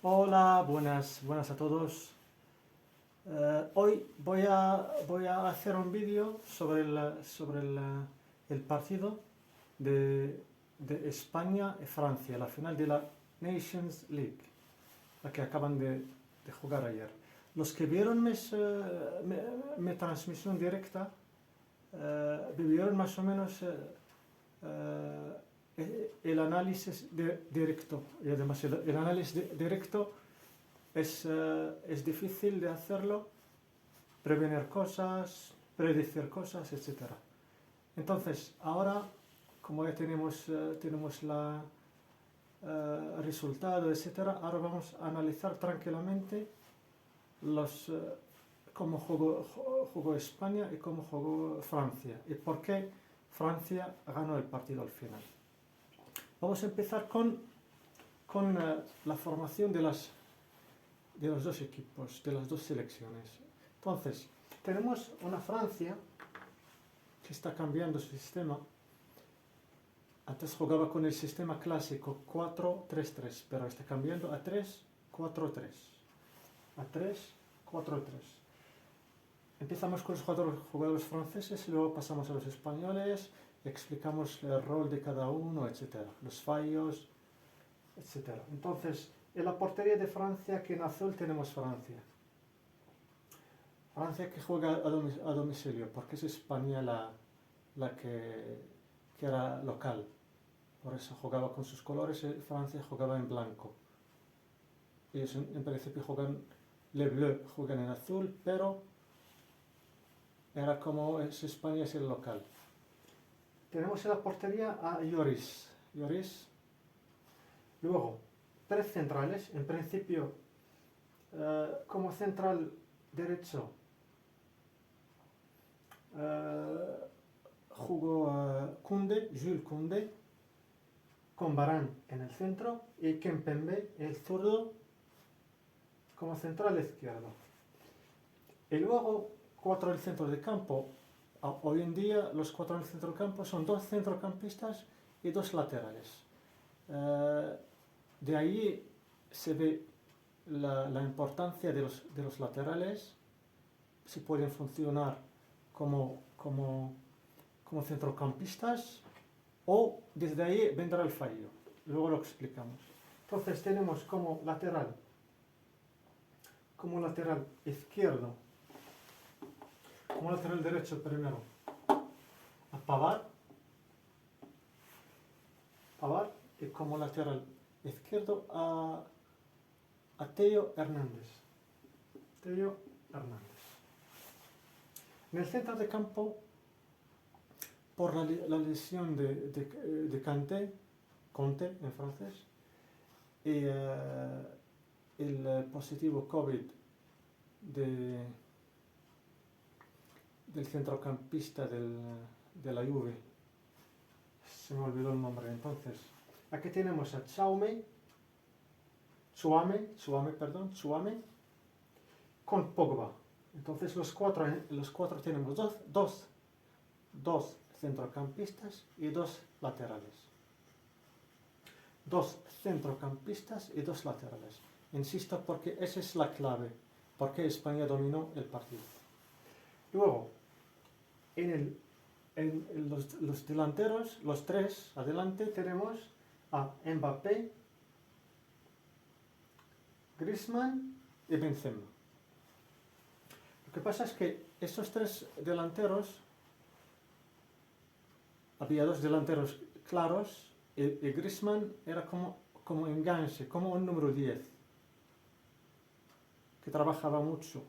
Hola, buenas a todos. Hoy voy a hacer un vídeo sobre el partido de, de España y Francia, la final de la Nations League, la que acaban de jugar ayer. Los que vieron mi transmisión directa vieron más o menos el análisis directo. Y además el análisis directo es difícil de hacerlo, prevenir cosas, predecir cosas, etc. Entonces, ahora, como ya tenemos resultado, etc., ahora vamos a analizar tranquilamente cómo jugó España y cómo jugó Francia y por qué Francia ganó el partido al final. Vamos a empezar con la formación de los dos equipos, de las dos selecciones. Entonces, tenemos una Francia que está cambiando su sistema. Antes jugaba con el sistema clásico 4-3-3, pero está cambiando a 3-4-3. A 3-4-3. Empezamos con los jugadores franceses y luego pasamos a los españoles, explicamos el rol de cada uno, etc. Los fallos, etc. Entonces, en la portería de Francia, aquí en azul tenemos Francia. Francia que juega a domicilio, porque es España la que era local. Por eso jugaba con sus colores y Francia jugaba en blanco. Ellos en principio juegan, Le Bleu juegan en azul, pero era como es España es el local. Tenemos en la portería a Lloris. Luego, tres centrales. En principio, como central derecho, jugó Jules Koundé, con Varane en el centro y Kimpembe, el zurdo, como central izquierdo. Y luego, cuatro del centro de campo. Hoy en día, los cuatro del centro de campo son dos centrocampistas y dos laterales. De ahí se ve la importancia de los laterales, si pueden funcionar como centrocampistas, o desde ahí vendrá el fallo. Luego lo explicamos. Entonces tenemos como lateral izquierdo, como lateral derecho primero a Pavard, y como lateral izquierdo a Theo Hernández. En el centro de campo, por la lesión de Conte en francés, y el positivo COVID del centrocampista de la Juve, se me olvidó el nombre. Entonces, aquí tenemos a Tchouaméni con Pogba. Entonces los cuatro tenemos dos centrocampistas y dos laterales. Dos centrocampistas y dos laterales. Insisto porque esa es la clave, porque España dominó el partido. Luego, en los delanteros, los tres adelante, tenemos a Mbappé, Griezmann y Benzema. Lo que pasa es que estos tres delanteros, había dos delanteros claros y Griezmann era como enganche, como un número 10, que trabajaba mucho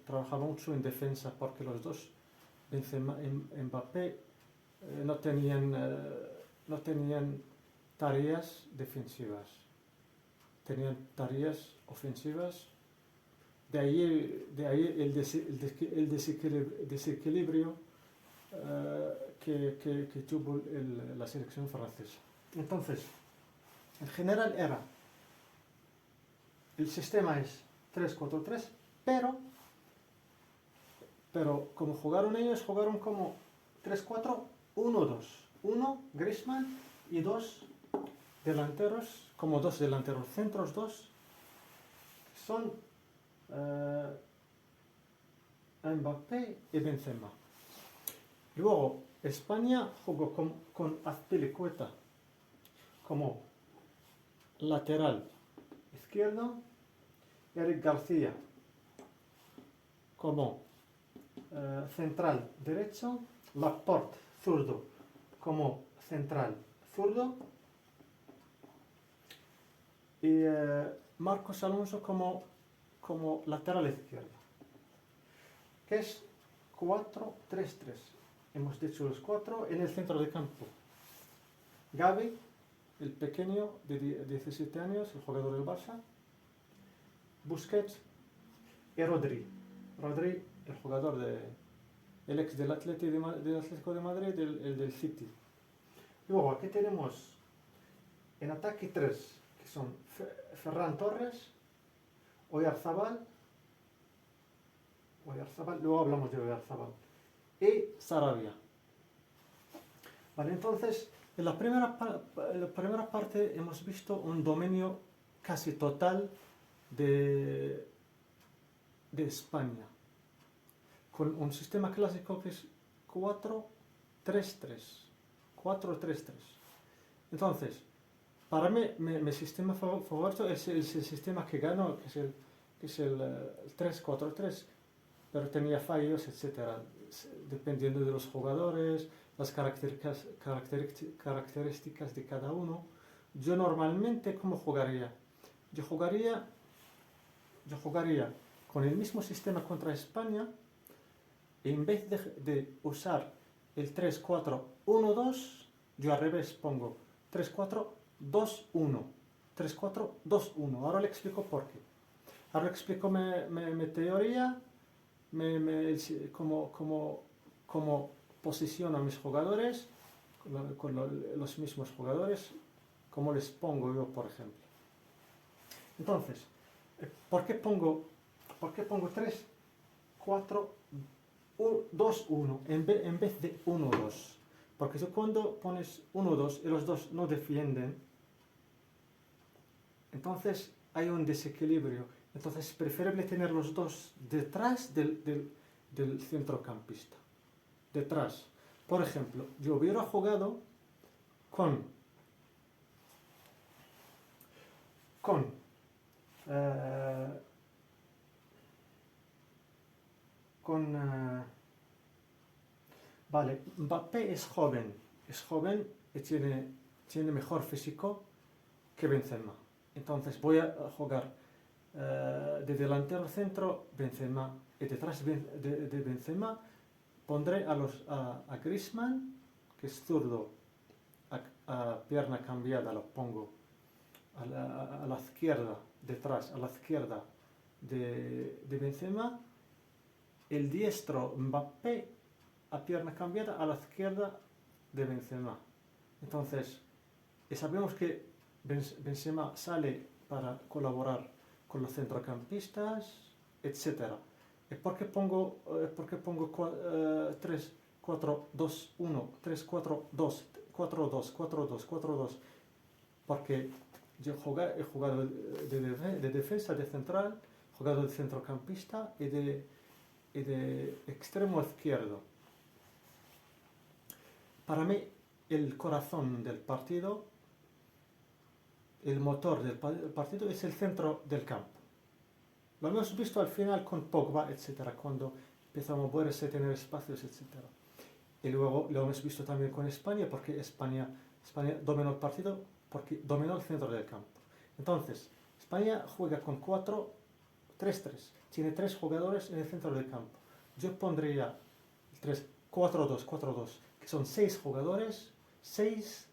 en defensa, porque los dos, Benzema y Mbappé, no tenían tareas defensivas, tenían tareas ofensivas. De ahí el desequilibrio que tuvo la selección francesa. Entonces, en general el sistema es 3-4-3, pero como jugaron ellos, jugaron como 3-4-1-2. Uno, Griezmann, y dos delanteros, como dos delanteros centros, dos, son Mbappé y Benzema. Luego, España jugó con Azpilicueta como lateral izquierdo, Eric García como central derecho, Laporte zurdo como central zurdo y Marcos Alonso como lateral izquierdo, que es 4-3-3. Hemos dicho los cuatro en el centro de campo. Gavi, el pequeño de 17 años, el jugador del Barça. Busquets y Rodri. Rodri, el jugador el ex del Atlético de Madrid, el del City. Luego aquí tenemos en ataque tres, que son Ferran Torres, Oyarzabal, luego hablamos de Oyarzabal, y Sarabia. Vale, entonces, en la primera parte hemos visto un dominio casi total de España, con un sistema clásico que es 4-3-3. 4-3-3. Entonces, para mí, mi sistema favorito es el sistema que ganó, que es el 3-4-3, pero tenía fallos, etcétera, dependiendo de los jugadores, las características de cada uno. Yo normalmente, ¿cómo jugaría? Yo jugaría con el mismo sistema contra España, y en vez de usar el 3-4-1-2, yo al revés pongo 3-4-2-1. 3-4-2-1. Ahora le explico por qué. Ahora le explico mi teoría, cómo posiciono a mis jugadores, con los mismos jugadores, cómo les pongo yo, por ejemplo. Entonces, ¿por qué pongo 3-4-2-1 en vez de 1-2? Porque cuando pones 1-2 y los dos no defienden, entonces hay un desequilibrio. Entonces es preferible tener los dos detrás del centrocampista. Detrás. Por ejemplo, yo hubiera jugado con vale, Mbappé es joven y tiene mejor físico que Benzema. Entonces voy a jugar de delantero centro Benzema, y detrás de Benzema pondré a Griezmann, que es zurdo, a pierna cambiada, lo pongo a la izquierda, detrás, a la izquierda de Benzema. El diestro Mbappé a pierna cambiada a la izquierda de Benzema. Entonces, sabemos que Benzema sale para colaborar con los centrocampistas, etc. ¿Por qué pongo 3-4-2-1, 3-4-2, 4-2, 4-2, 4-2? Porque yo he jugado de defensa, de central, he jugado de centrocampista y de extremo izquierdo. Para mí, el corazón del partido, el motor del partido es el centro del campo. Lo hemos visto al final con Pogba, etc., cuando empezamos a moverse, tener espacios, etc. Y luego lo hemos visto también con España, porque España dominó el partido, porque dominó el centro del campo. Entonces, España juega con 4-3-3. Tiene 3 jugadores en el centro del campo. Yo pondría 4-2-4-2, que son 6 jugadores, 6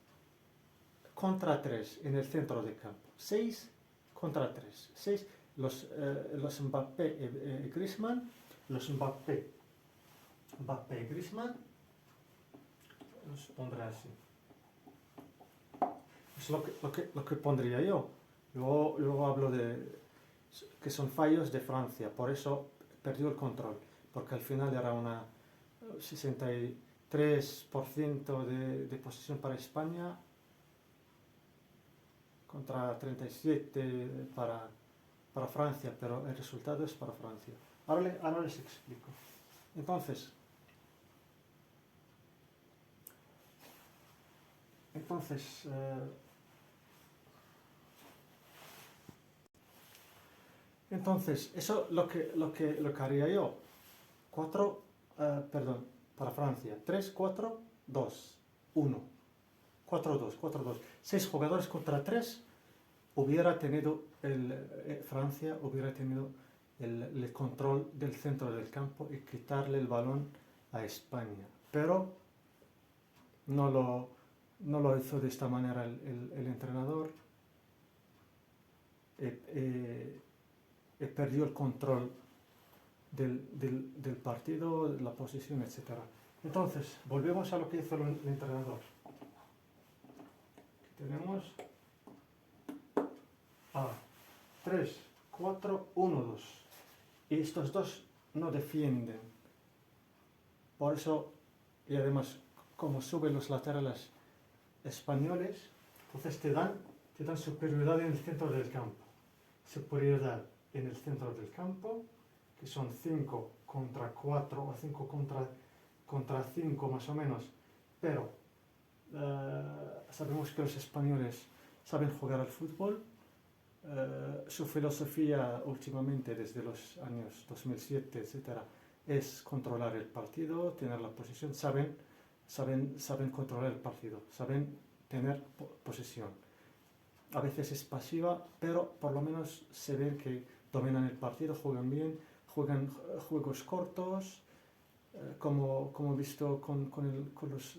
contra 3 en el centro del campo. 6 contra 3. 6, los Mbappé y Griezmann, los Mbappé y Griezmann, los pondré así. Es lo que pondría yo. Luego hablo de que son fallos de Francia, por eso perdió el control, porque al final era una 63% de posesión para España contra 37% para para Francia, pero el resultado es para Francia. Ahora les explico. Entonces, eso lo que haría yo. 4, perdón, para Francia. 3, 4, 2, 1. 4, 2, 4, 2. 6 jugadores contra 3. Francia hubiera tenido el control del centro del campo y quitarle el balón a España. Pero no lo hizo de esta manera el entrenador. Perdió el control del partido, la posición, etc. Entonces, volvemos a lo que hizo el entrenador. Aquí tenemos 3, 4, 1, 2. Y estos dos no defienden. Por eso, y además, como suben los laterales españoles, entonces te dan superioridad en el centro del campo. Superioridad en el centro del campo, que son 5 contra 4 o 5 contra 5 más o menos, pero sabemos que los españoles saben jugar al fútbol. Su filosofía últimamente, desde los años 2007, etc., es controlar el partido, tener la posesión, saben controlar el partido, saben tener posesión. A veces es pasiva, pero por lo menos se ve que dominan el partido, juegan bien, juegan juegos cortos, como he visto con los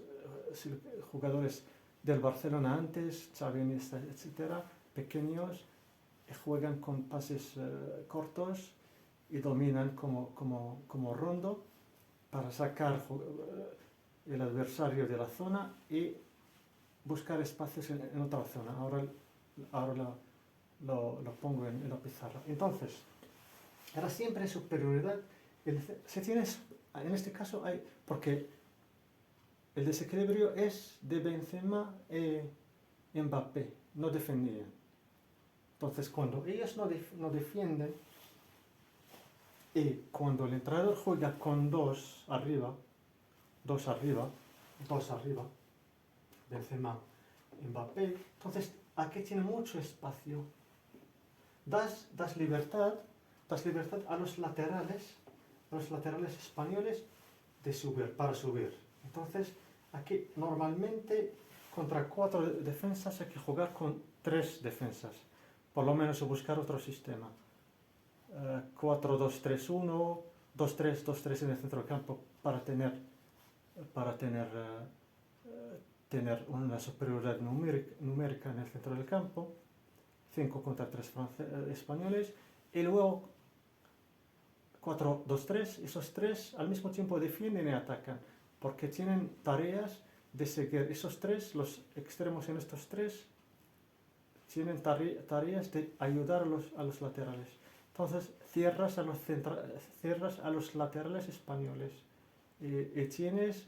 jugadores del Barcelona antes, Xavi, etc., pequeños, juegan con pases cortos y dominan como rondo para sacar el adversario de la zona y buscar espacios en otra zona. Ahora lo pongo en la pizarra. Entonces, era siempre superioridad. En este caso hay, porque el desequilibrio es de Benzema y Mbappé, no defendían. Entonces, cuando ellos no defienden y cuando el entrenador juega con dos arriba, Benzema, Mbappé, entonces aquí tiene mucho espacio. Das libertad a los laterales españoles para subir. Entonces, aquí normalmente contra 4 defensas hay que jugar con 3 defensas. Por lo menos buscar otro sistema. 4-2-3-1, 2-3-2-3 en el centro del campo para tener una superioridad numérica en el centro del campo. 5 contra 3 españoles. Y luego 4-2-3, esos 3 al mismo tiempo defienden y atacan, porque tienen tareas de seguir. Esos 3, los extremos en estos 3, tienen tareas de ayudar a los laterales. Entonces cierras a los laterales españoles y tienes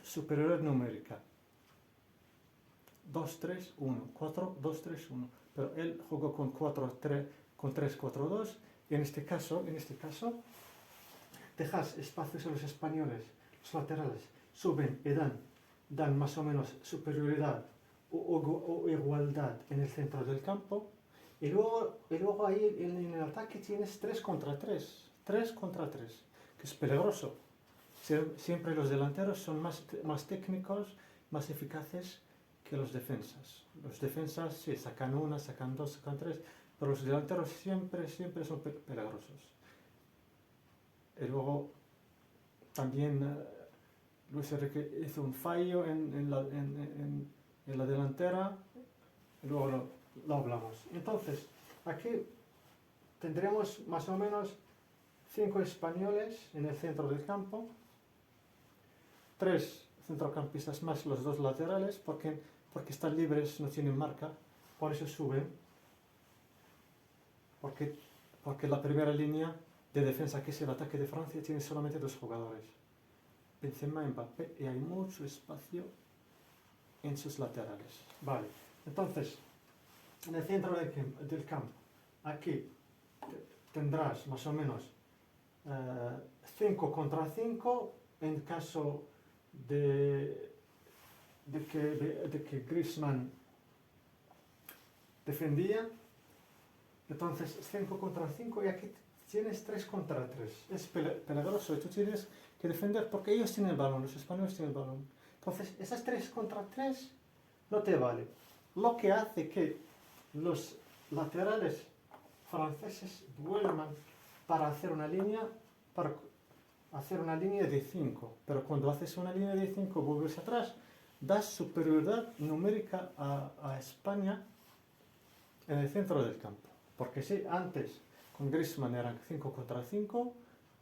superioridad numérica. 2-3-1, 4-2-3-1. Pero él jugó con 3-4-2 y en este caso dejas espacios a los españoles, los laterales suben y dan más o menos superioridad o igualdad en el centro del campo, y luego ahí en el ataque tienes 3 contra 3, que es peligroso. Siempre los delanteros son más técnicos, más eficaces que los defensas. Los defensas sí, sacan 1, sacan 2, sacan 3, pero los delanteros siempre son peligrosos. Y luego también Luis Enrique hizo un fallo en la delantera, y luego lo hablamos. Entonces, aquí tendremos más o menos 5 españoles en el centro del campo, 3 centrocampistas más los 2 laterales, porque están libres, no tienen marca, por eso suben, porque la primera línea de defensa, que es el ataque de Francia, tiene solamente 2 jugadores, Benzema y Mbappé, y hay mucho espacio en sus laterales. Vale, entonces en el centro del campo. Aquí tendrás más o menos 5 contra 5 en caso de que Griezmann defendía. Entonces 5 contra 5 y aquí tienes 3 contra 3. Es peligroso y tú tienes que defender porque ellos tienen el balón, los españoles tienen el balón. Entonces esas 3 contra 3 no te vale. Lo que hace que los laterales franceses vuelvan para hacer una línea de 5. Pero cuando haces una línea de 5 vuelves atrás, das superioridad numérica a España en el centro del campo. Porque si antes con Griezmann eran 5 contra 5,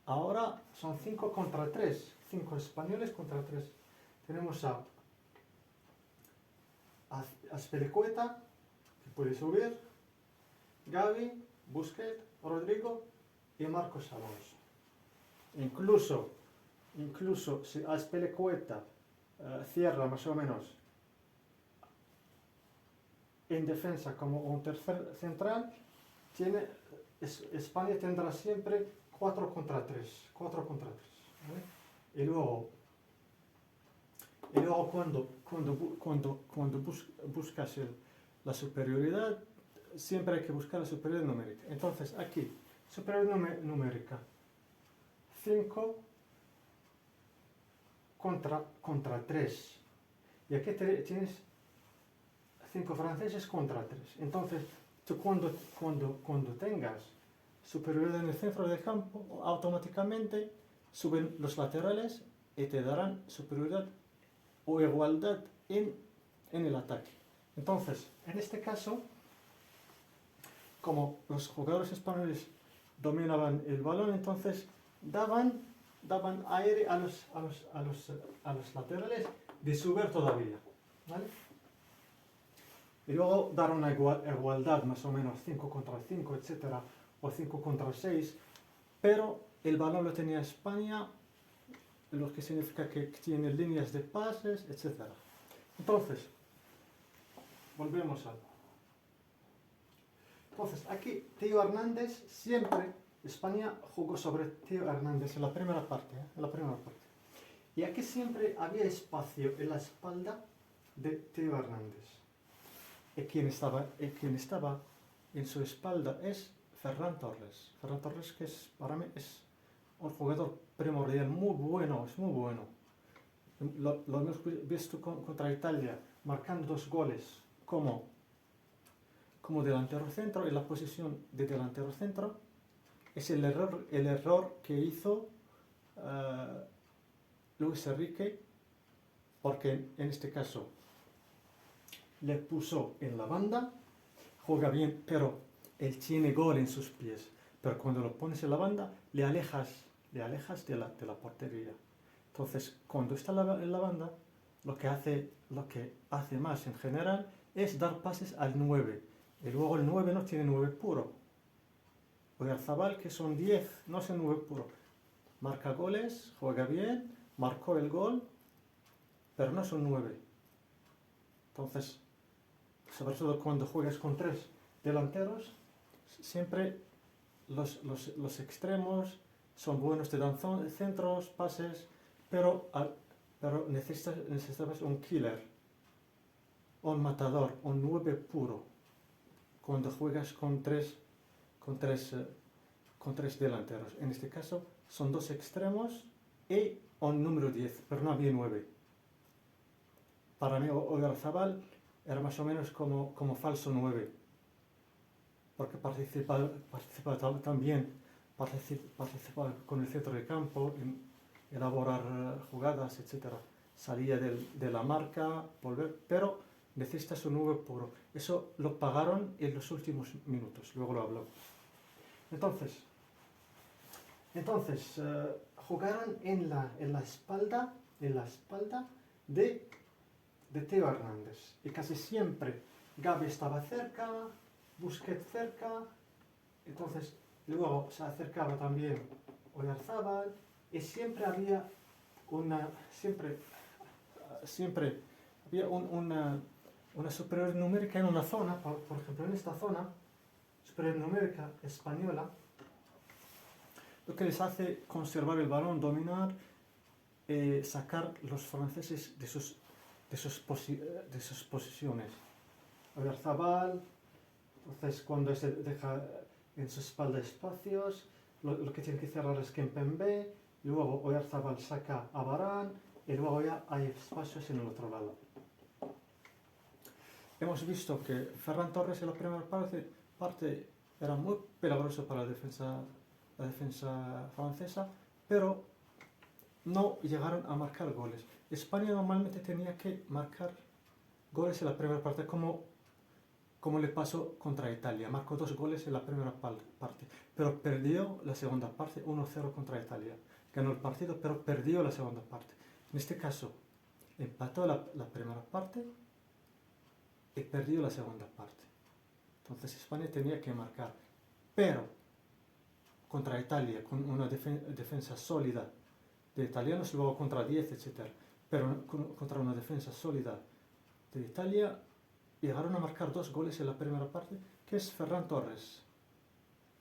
ahora son 5 contra 3. 5 españoles contra 3. Tenemos a Azpilicueta, que puede subir, Gavi, Busquets, Rodrigo y Marcos Alonso. Incluso si Azpilicueta cierra más o menos en defensa como un tercer central, España tendrá siempre 4 contra 3. 4 contra 3. ¿Vale? Y luego cuando buscas la superioridad, siempre hay que buscar la superioridad numérica. Entonces aquí, superioridad numérica, 5 contra 3. Y aquí tienes 5 franceses contra 3. Entonces, tú cuando tengas superioridad en el centro del campo, automáticamente suben los laterales y te darán superioridad o igualdad en el ataque. Entonces, en este caso, como los jugadores españoles dominaban el balón, entonces daban aire a los laterales de subir todavía, ¿vale? Y luego dar una igualdad más o menos 5 contra 5, etcétera, o 5 contra 6, pero el balón lo tenía España, lo que significa que tiene líneas de pases, etcétera. Entonces, volvemos a... Entonces, aquí Theo Hernández siempre, España jugó sobre Theo Hernández en la primera parte, Y aquí siempre había espacio en la espalda de Theo Hernández. Y quien estaba en su espalda es Ferran Torres. Ferran Torres, que para mí es un jugador primordial, muy bueno, es muy bueno. Lo hemos visto contra Italia, marcando 2 goles como delantero centro, en la posición de delantero centro. Es el error que hizo Luis Enrique, porque en este caso le puso en la banda, juega bien, pero él tiene gol en sus pies. Pero cuando lo pones en la banda, le alejas de la portería. Entonces, cuando está en la banda, lo que hace más en general es dar pases al 9. Y luego el 9 no tiene 9 puro. Oyarzabal, que son 10, no es el 9 puro. Marca goles, juega bien, marcó el gol, pero no son 9. Entonces, sobre todo cuando juegas con 3 delanteros, siempre los extremos son buenos, te dan centros, pases, pero necesitas un killer, un matador, un 9 puro, cuando juegas con tres delanteros. En este caso son 2 extremos y un número 10, pero no había 9. Para mí Oyarzabal era más o menos como falso 9, porque participaba también con el centro de campo, en elaborar jugadas, etc. Salía de la marca, volver, pero necesitas un 9 puro. Eso lo pagaron en los últimos minutos, luego lo hablamos. Entonces jugaron en la espalda de Theo Hernández, y casi siempre Gavi estaba cerca, Busquets cerca, entonces luego se acercaba también Oyarzabal, y siempre había una superioridad numérica en una zona, por ejemplo en esta zona, superioridad numérica española, lo que les hace conservar el balón, dominar, sacar los franceses de sus posiciones. Oyarzabal, entonces cuando se deja en su espalda espacios, lo que tiene que cerrar es Kempembe, luego Oyarzabal saca a Varane y luego ya hay espacios en el otro lado. Hemos visto que Ferran Torres en la primera parte era muy peligroso para la defensa francesa, pero no llegaron a marcar goles. España normalmente tenía que marcar goles en la primera parte, como le pasó contra Italia. Marcó 2 goles en la primera parte, pero perdió la segunda parte 1-0 contra Italia. Ganó el partido, pero perdió la segunda parte. En este caso, empató la primera parte y perdió la segunda parte. Entonces España tenía que marcar, pero contra Italia, con una defensa sólida de italianos, luego contra 10, etc. Pero contra una defensa sólida de Italia, llegaron a marcar 2 goles en la primera parte, que es Ferran Torres.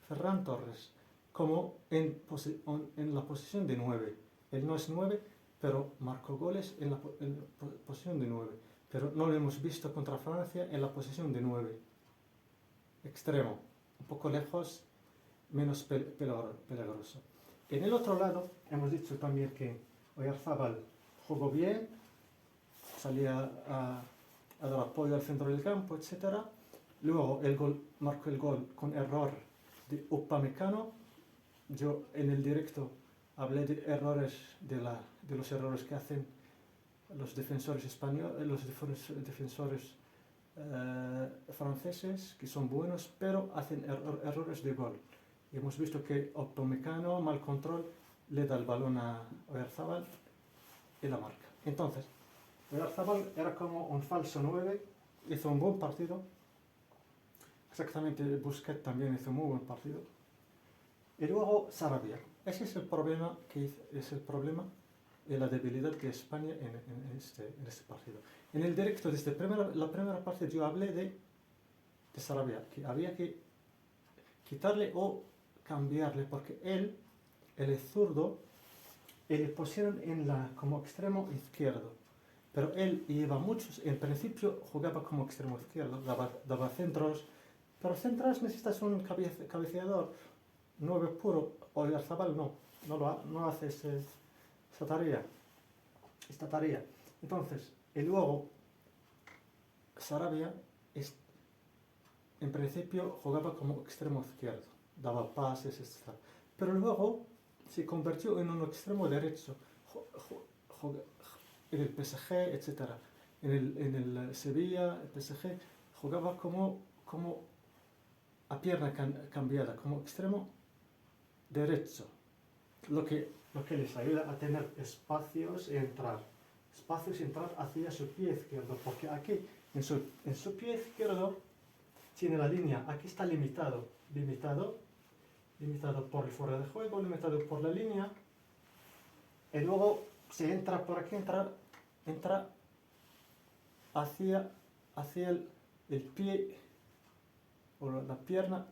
Ferran Torres, como en la posición de 9. Él no es 9, pero marcó goles en la posición de 9. Pero no lo hemos visto contra Francia en la posición de 9. Extremo, un poco lejos, menos peligroso. En el otro lado, hemos dicho también que Oyarzabal jugó bien, salía a dar apoyo al centro del campo, etc. Luego marcó el gol con error de Upamecano. Yo en el directo hablé de los errores que hacen los defensores españoles, los defensores franceses, que son buenos, pero hacen errores de gol. Y hemos visto que Upamecano, mal control, le da el balón a Oyarzabal y la marca. Entonces, Oyarzabal era como un falso 9, hizo un buen partido. Exactamente, Busquets también hizo un muy buen partido. Y luego Sarabia. Ese es el problema y la debilidad de España en este partido. En el directo, desde la primera parte, yo hablé de Sarabia, que había que quitarle o cambiarle, porque él es zurdo, y le pusieron como extremo izquierdo. Pero él lleva muchos, en principio jugaba como extremo izquierdo, daba centros, pero centros necesitas un cabeceador, 9 puro. Oyarzabal no hace esta tarea. Entonces, y luego Sarabia en principio jugaba como extremo izquierdo, daba pases, etc. Pero luego se convirtió en un extremo derecho, en el PSG, etc. En el Sevilla, el PSG, jugaba como a pierna cambiada, como extremo derecho, lo que les ayuda a tener espacios y entrar hacia su pie izquierdo, porque aquí en su pie izquierdo tiene la línea, aquí está limitado por el fuera de juego, limitado por la línea, y luego se entra por aquí, entra hacia el pie o la pierna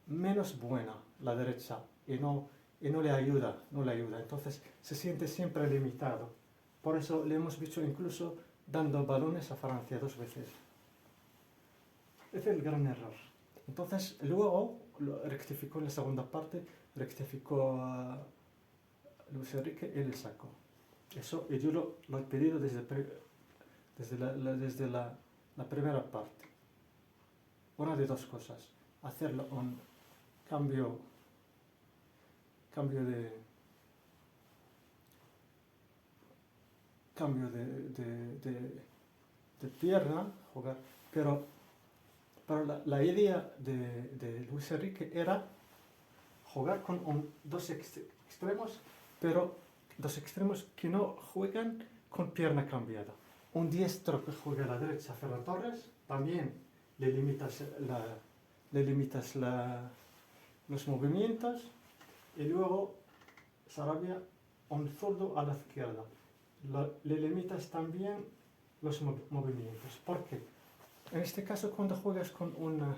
menos buena, la derecha, y no le ayuda, entonces se siente siempre limitado. Por eso le hemos visto incluso dando balones a Francia 2 veces. Ese es el gran error. Entonces luego rectificó en la segunda parte, rectificó a Luis Enrique y le sacó. Eso y yo lo he pedido desde la primera parte. Una de 2 cosas, hacerlo un cambio de pierna, jugar, pero la idea de Luis Enrique era jugar con 2 extremos, pero 2 extremos que no juegan con pierna cambiada. Un diestro que juega a la derecha, Ferran Torres, también le limitas los movimientos, y luego Sarabia, un zurdo a la izquierda. Le limitas también los movimientos. ¿Por qué? En este caso, cuando juegas con un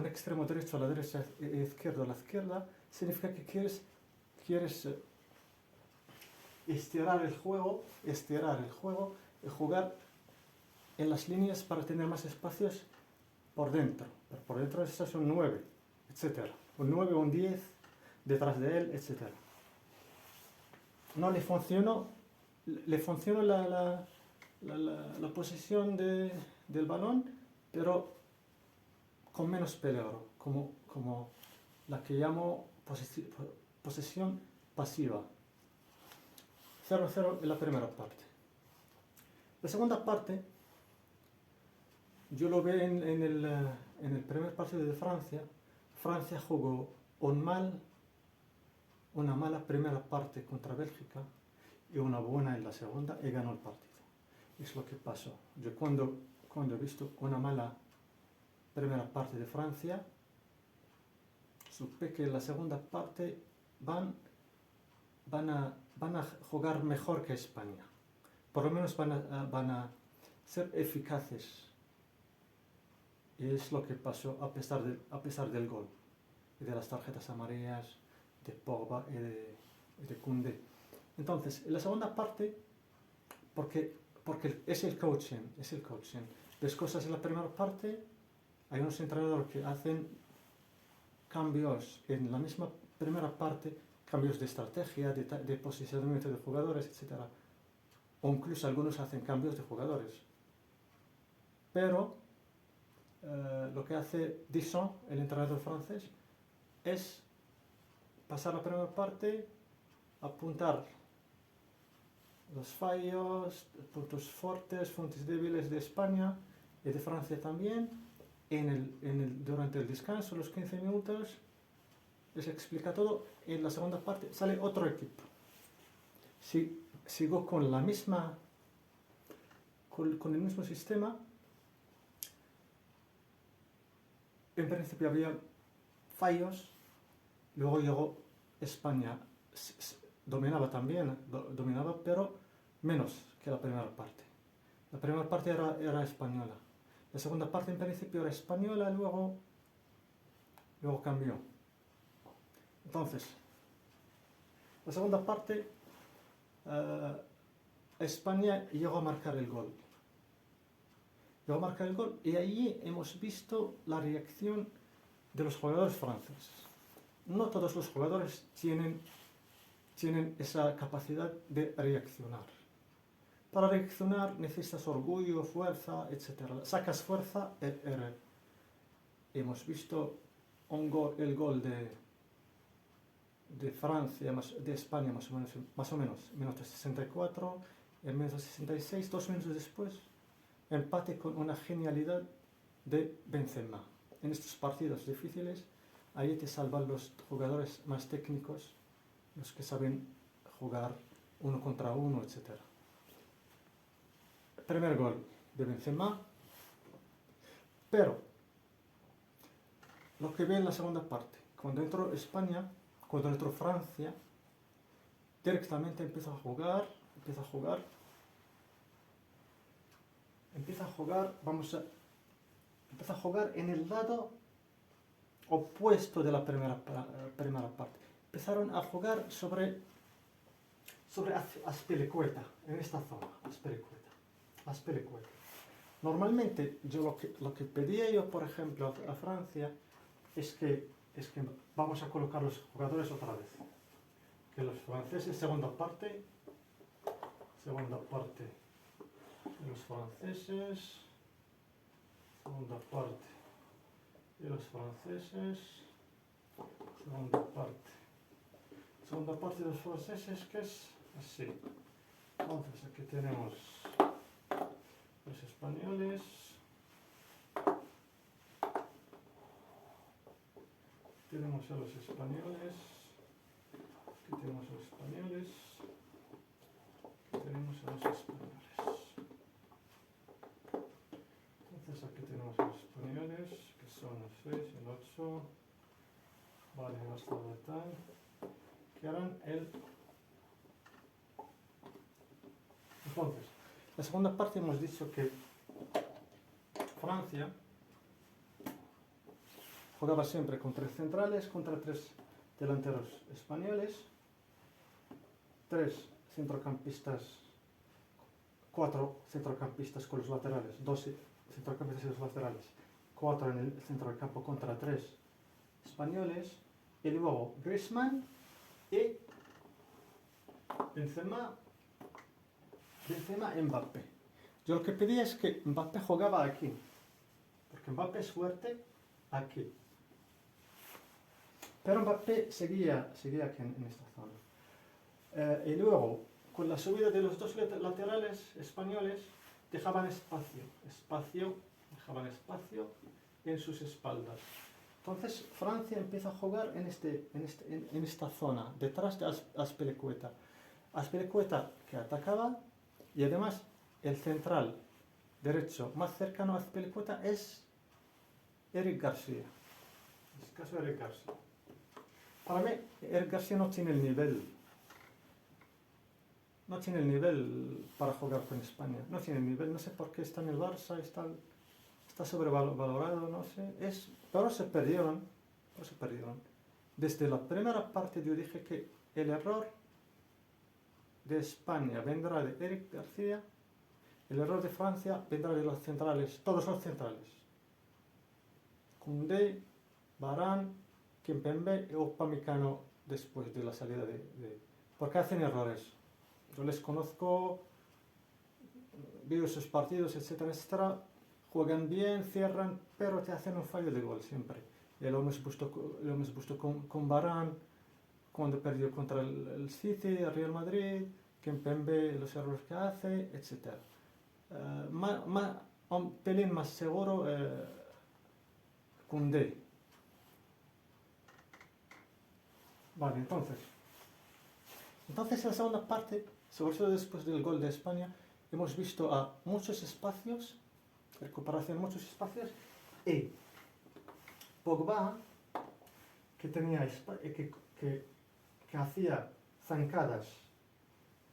extremo derecho a la derecha e izquierdo a la izquierda, significa que quieres estirar el juego y jugar en las líneas para tener más espacios por dentro. Pero por dentro eso es un 9, etc. Un 9 o un 10 detrás de él, etc. No le funcionó la posesión del balón, pero con menos peligro, como la que llamo posesión pasiva. 0-0 en la primera parte. La segunda parte, yo lo veo en el primer partido de Francia. Francia jugó una mala primera parte contra Bélgica y una buena en la segunda y ganó el partido. Es lo que pasó. Yo cuando he visto una mala primera parte de Francia, supe que en la segunda parte van a jugar mejor que España. Por lo menos van a ser eficaces. Y es lo que pasó a pesar del gol y de las tarjetas amarillas de Pogba y de Koundé. Entonces, en la segunda parte, porque es el coaching. Ves cosas en la primera parte, hay unos entrenadores que hacen cambios en la misma primera parte, cambios de estrategia, de posicionamiento de jugadores, etc. O incluso algunos hacen cambios de jugadores. Pero lo que hace Deschamps, el entrenador francés, es pasar la primera parte, apuntar los fallos, puntos fuertes, puntos débiles de España y de Francia también. Durante el descanso, los 15 minutos, les explica todo. En la segunda parte sale otro equipo. Sigo con el mismo sistema. En principio había fallos, luego llegó España, dominaba, pero menos que la primera parte. La primera parte era española. La segunda parte en principio era española, luego cambió. Entonces, la segunda parte, España llegó a marcar el gol. Y allí hemos visto la reacción de los jugadores franceses. No todos los jugadores tienen esa capacidad de reaccionar. Para reaccionar necesitas orgullo, fuerza, etc. Sacas fuerza, hemos visto el gol de Francia, de España más o menos, minuto 64, en minuto 66, 2 minutos después, empate con una genialidad de Benzema. En estos partidos difíciles, ahí te salvan los jugadores más técnicos, los que saben jugar uno contra uno, etc. Primer gol de Benzema, pero lo que ve en la segunda parte, cuando entró Francia, directamente empieza a jugar, en el lado opuesto de la primera parte. Empezaron a jugar sobre Azpilicueta, en esta zona, Azpilicueta. Normalmente, yo lo que pedía yo, por ejemplo, a Francia, es que vamos a colocar los jugadores otra vez. Que los franceses, segunda parte de los franceses, segunda parte de los franceses, que es así. Entonces aquí tenemos los españoles, tenemos a los españoles, aquí tenemos a los españoles, tenemos a los españoles. Entonces aquí tenemos a los españoles, que son el 6, el 8, vale, hasta de tal, que eran el... Entonces, La segunda parte hemos dicho que Francia jugaba siempre con 3 centrales contra 3 delanteros españoles, 3 centrocampistas, 4 centrocampistas con los laterales, 2 centrocampistas y los laterales, 4 en el centro del campo contra 3 españoles, y luego Griezmann y Benzema y Mbappé. Yo lo que pedía es que Mbappé jugaba aquí, porque Mbappé es fuerte aquí. Pero Mbappé seguía aquí en esta zona. Y luego, con la subida de los dos laterales españoles, dejaban espacio en sus espaldas. Entonces Francia empieza a jugar en esta zona, detrás de Azpilicueta. Azpilicueta que atacaba, y además el central derecho más cercano a Azpilicueta es Eric García. En este caso Eric García. Para mí, Eric García no tiene el nivel para jugar con España. No tiene el nivel, no sé por qué está en el Barça, está sobrevalorado, no sé. Pero se perdieron. Desde la primera parte yo dije que el error de España vendrá de Eric García, el error de Francia vendrá de los centrales, todos los centrales. Koundé, Varane, Kimpembe y Upamecano después de la salida porque hacen errores. Yo les conozco, veo sus partidos, etcétera, etcétera. Juegan bien, cierran, pero te hacen un fallo de gol siempre. Y lo hemos visto con Varane, cuando perdió contra el City, el Real Madrid, Kimpembe, los errores que hace, etcétera. Un pelín más seguro, Koundé. Vale, entonces en la segunda parte, sobre todo después del gol de España, hemos visto a muchos espacios, recuperación de muchos espacios, y Pogba, que hacía zancadas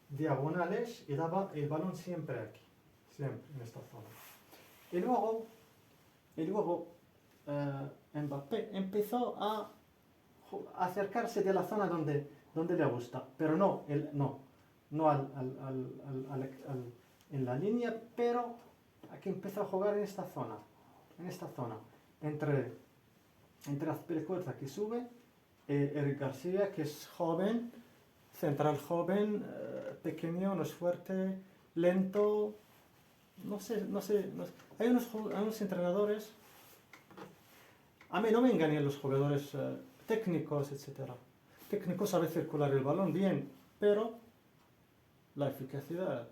diagonales y daba el balón siempre aquí, siempre en esta zona. Y luego Mbappé empezó a acercarse de la zona donde le gusta, pero no en la línea, pero aquí empezó a jugar en esta zona, entre Azpilicueta, que sube, Eric García, que es joven, central joven, pequeño, no es fuerte, lento, no sé. Hay unos entrenadores, a mí no me engañan los jugadores técnicos, etc. Técnico sabe circular el balón bien, pero la eficacia,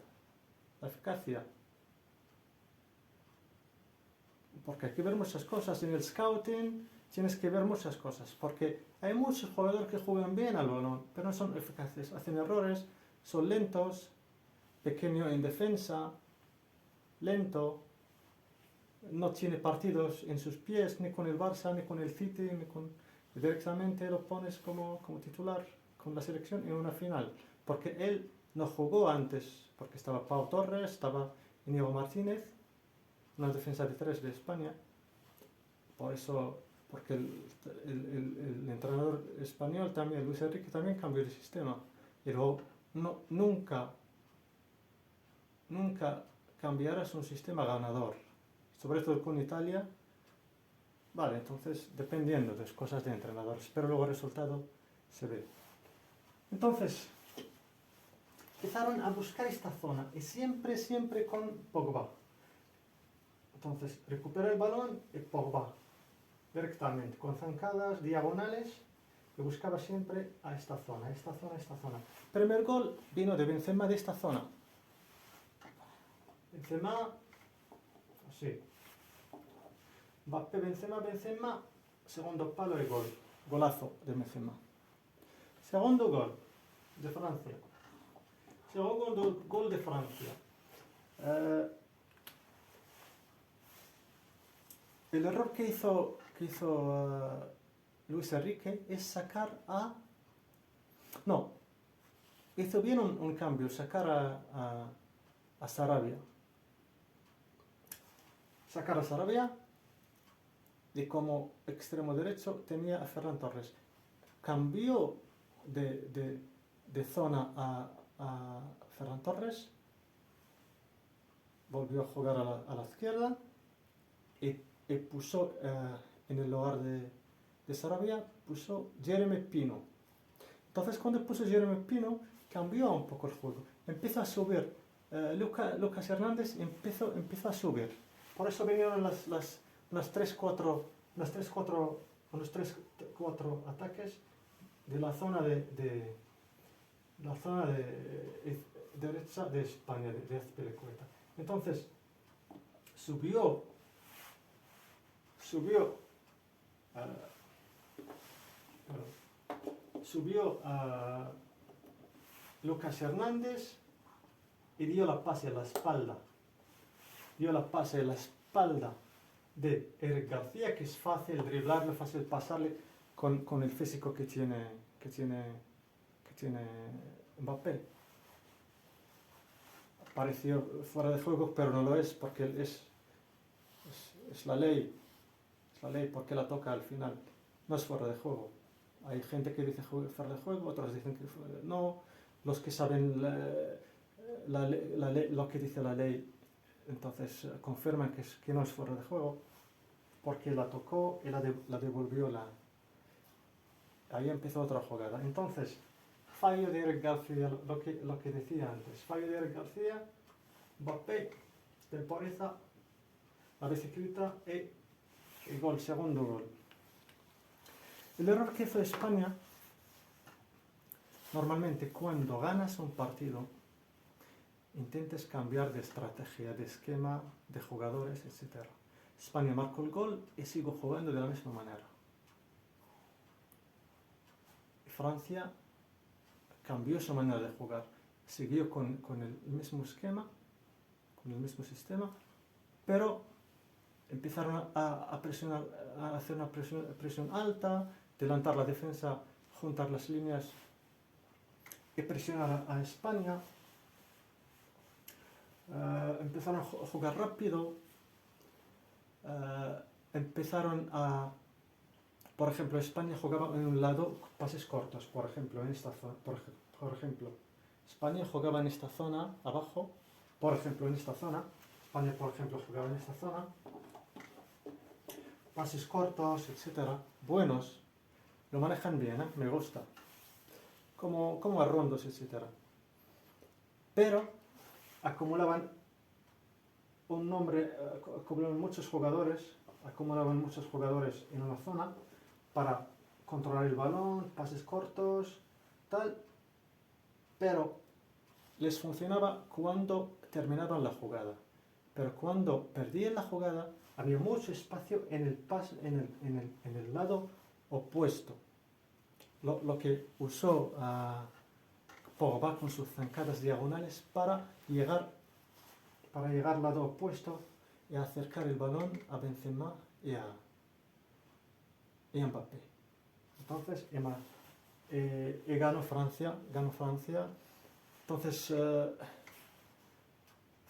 porque hay que ver muchas cosas en el scouting, tienes que ver muchas cosas, porque hay muchos jugadores que juegan bien al balón, pero no son eficaces, hacen errores, son lentos, pequeño en defensa, lento, no tiene partidos en sus pies, ni con el Barça, ni con el City, directamente lo pones como titular con la selección en una final, porque él no jugó antes, porque estaba Pau Torres, estaba Íñigo Martínez, una defensa de 3 de España, por eso, porque el entrenador español también, Luis Enrique, también cambió de sistema, pero nunca cambiarás un sistema ganador, sobre todo con Italia. Vale, entonces, dependiendo de las cosas de entrenadores, pero luego el resultado se ve. Entonces, empezaron a buscar esta zona, y siempre con Pogba. Entonces, recupera el balón y Pogba, directamente, con zancadas, diagonales, que buscaba siempre a esta zona. El primer gol vino de Benzema de esta zona. Benzema, así. Mbappé, Benzema, segundo palo y gol. Golazo de Benzema. Segundo gol de Francia. El error que hizo Luis Enrique es sacar a... No, hizo bien un cambio, sacar a a Sarabia. Sacar a Sarabia y como extremo derecho tenía a Ferran Torres. Cambió de zona a Ferran Torres, volvió a jugar a la izquierda y puso en el lugar de Sarabia, puso Jeremy Pino. Entonces cuando puso Jeremy Pino, cambió un poco el juego. Empezó a subir. Lucas Hernández empezó a subir. Por eso vinieron las 3-4 ataques de la zona de derecha de España, de Azpilicueta. Entonces, subió a Lucas Hernández y dio la pase a la espalda. Dio la pase a la espalda de Eric García, que es fácil driblarle, fácil pasarle con el físico que tiene Mbappé. Pareció fuera de juego, pero no lo es, porque es la ley. Es la ley, porque la toca al final. No es fuera de juego. Hay gente que dice fuera de juego, otros dicen que no. Los que saben lo que dice la ley, entonces confirman que no es fuera de juego, porque la tocó y la devolvió. Ahí empezó otra jugada. Entonces, fallo de Eric García, lo que decía antes. Fallo de Eric García, Mbappé temporiza la bicicleta y gol, segundo gol. El error que hizo España, normalmente cuando ganas un partido, intentes cambiar de estrategia, de esquema, de jugadores, etc. España marcó el gol y sigo jugando de la misma manera. Francia cambió su manera de jugar, siguió con el mismo esquema, con el mismo sistema, pero empezaron a presionar, a hacer una presión alta, adelantar la defensa, juntar las líneas y presionar a España. Empezaron a jugar rápido, empezaron a... Por ejemplo, España jugaba en un lado pases cortos, por ejemplo, en esta zona, por ejemplo, España jugaba en esta zona abajo, por ejemplo, en esta zona, España, por ejemplo, jugaba en esta zona, pases cortos, etcétera, buenos, lo manejan bien, me gusta, como a rondos, etcétera, pero acumulaban acumulaban muchos jugadores en una zona para controlar el balón, pases cortos, tal, pero les funcionaba cuando terminaban la jugada. Pero cuando perdían la jugada, había mucho espacio en el lado opuesto. Lo que usó Pogba con sus zancadas diagonales para llegar al lado opuesto y acercar el balón a Benzema y a Mbappé. Entonces, ganó Francia. Entonces,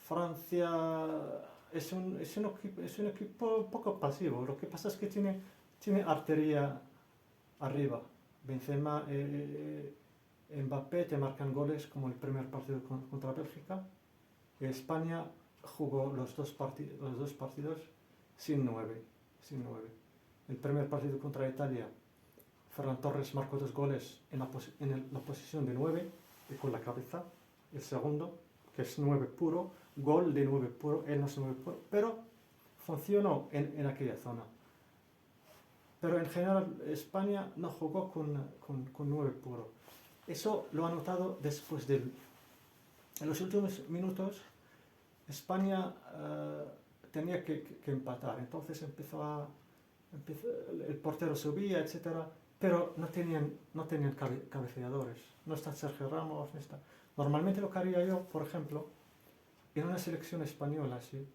Francia es un equipo poco pasivo. Lo que pasa es que tiene artería arriba. Benzema y Mbappé te marcan goles como el primer partido contra Bélgica. Y España jugó los dos partidos sin 9. El primer partido contra Italia, Ferran Torres marcó 2 goles en la posición de 9 y con la cabeza. El segundo, que es 9 puro, gol de 9 puro, él no es 9 puro, pero funcionó en aquella zona. Pero en general España no jugó con 9 puro. Eso lo ha notado después en los últimos minutos. España tenía que empatar, entonces el portero subía, etcétera, pero no tenían cabeceadores. No está Sergio Ramos, no está. Normalmente lo que haría yo, por ejemplo, en una selección española, ¿sí?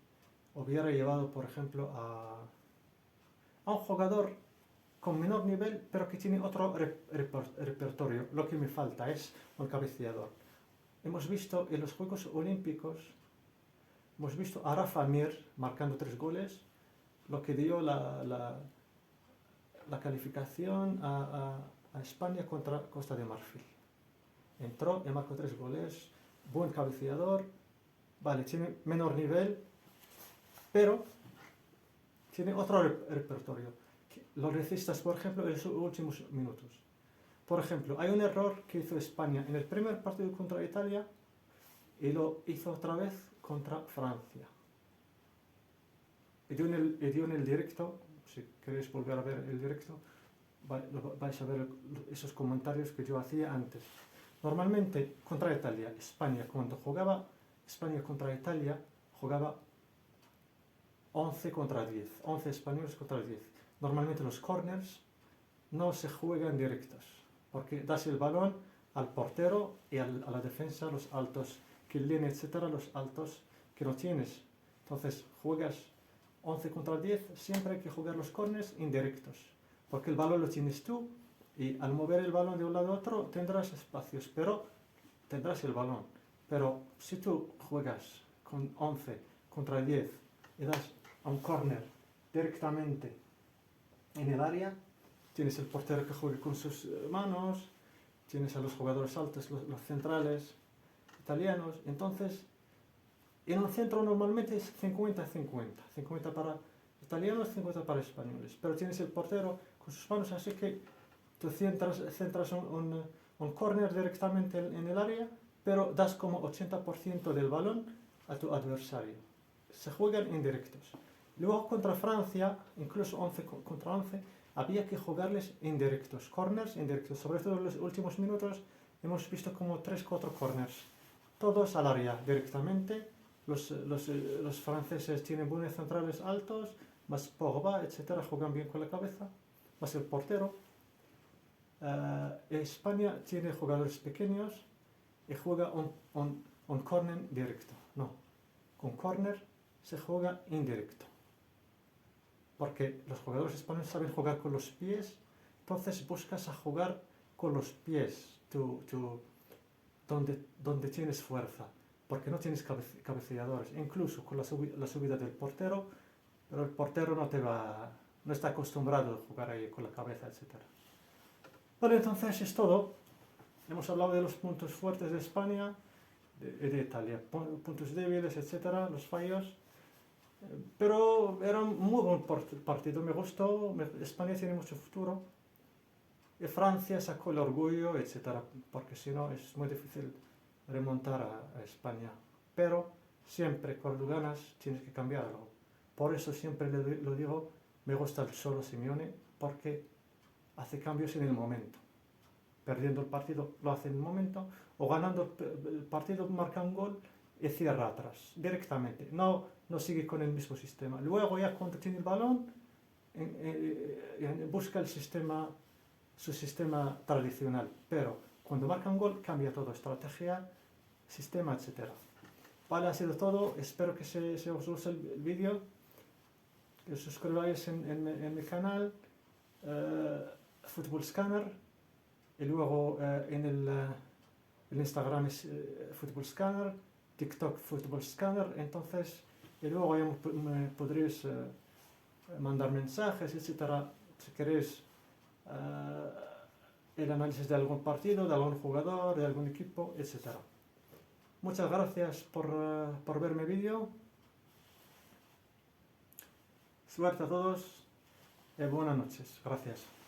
Hubiera llevado, por ejemplo, a un jugador con menor nivel, pero que tiene otro repertorio. Lo que me falta es un cabeceador. Hemos visto en los Juegos Olímpicos hemos visto a Rafa Mir marcando 3 goles, lo que dio la calificación a España contra Costa de Marfil. Entró y marcó 3 goles, buen cabeceador, vale, tiene menor nivel, pero tiene otro repertorio. Lo necesitas, por ejemplo, en los últimos minutos. Por ejemplo, hay un error que hizo España en el primer partido contra Italia y lo hizo otra vez contra Francia. Y dio en el directo, si queréis volver a ver el directo, vais a ver esos comentarios que yo hacía antes. Normalmente contra Italia, España, cuando jugaba España contra Italia, jugaba 11 contra 10, 11 españoles contra 10. Normalmente los corners no se juegan directos, porque das el balón al portero y a la defensa, los altos, Kylian, etcétera, los altos que no tienes. Entonces juegas 11 contra 10, siempre hay que jugar los corners indirectos, porque el balón lo tienes tú y al mover el balón de un lado a otro tendrás espacios, pero tendrás el balón. Pero si tú juegas con 11 contra 10 y das a un corner directamente en el área, tienes el portero que juega con sus manos, tienes a los jugadores altos, los centrales italianos. Entonces, en un centro normalmente es 50-50, 50 para italianos, 50 para españoles, pero tienes el portero con sus manos, así que tú centras un corner directamente en el área, pero das como 80% del balón a tu adversario. Se juegan indirectos. Luego contra Francia, incluso 11 contra 11, había que jugarles indirectos, corners indirectos. Sobre todo en los últimos minutos hemos visto como 3-4 corners, todos al área directamente. Los franceses tienen buenos centrales altos, más Pogba, etcétera, juegan bien con la cabeza, más el portero. España tiene jugadores pequeños y juega un corner directo. No, con corner se juega indirecto, porque los jugadores españoles saben jugar con los pies, entonces buscas a jugar con los pies, donde tienes fuerza, porque no tienes cabeceadores, incluso con la subida del portero, pero el portero no está acostumbrado a jugar ahí con la cabeza, etc. Bueno, entonces es todo. Hemos hablado de los puntos fuertes de España y de Italia, puntos débiles, etcétera, los fallos. Pero era un muy buen partido, me gustó. España tiene mucho futuro. Y Francia sacó el orgullo, etcétera, porque si no es muy difícil remontar a España. Pero siempre cuando ganas tienes que cambiar algo. Por eso siempre lo digo, me gusta el Cholo Simeone, porque hace cambios en el momento. Perdiendo el partido lo hace en el momento, o ganando el partido marca un gol y cierra atrás, directamente. No sigue con el mismo sistema. Luego ya cuando tiene el balón, busca su sistema tradicional. Pero cuando marca un gol, cambia todo, estrategia, sistema, etc. Vale, ha sido todo. Espero que se os guste el vídeo, que os suscribáis en mi canal, Football Scanner, y luego en el Instagram es Football Scanner, TikTok Football Scanner. Entonces, y luego ya me podréis mandar mensajes, etcétera, si queréis el análisis de algún partido, de algún jugador, de algún equipo, etcétera. Muchas gracias por ver mi vídeo. Suerte a todos y buenas noches. Gracias.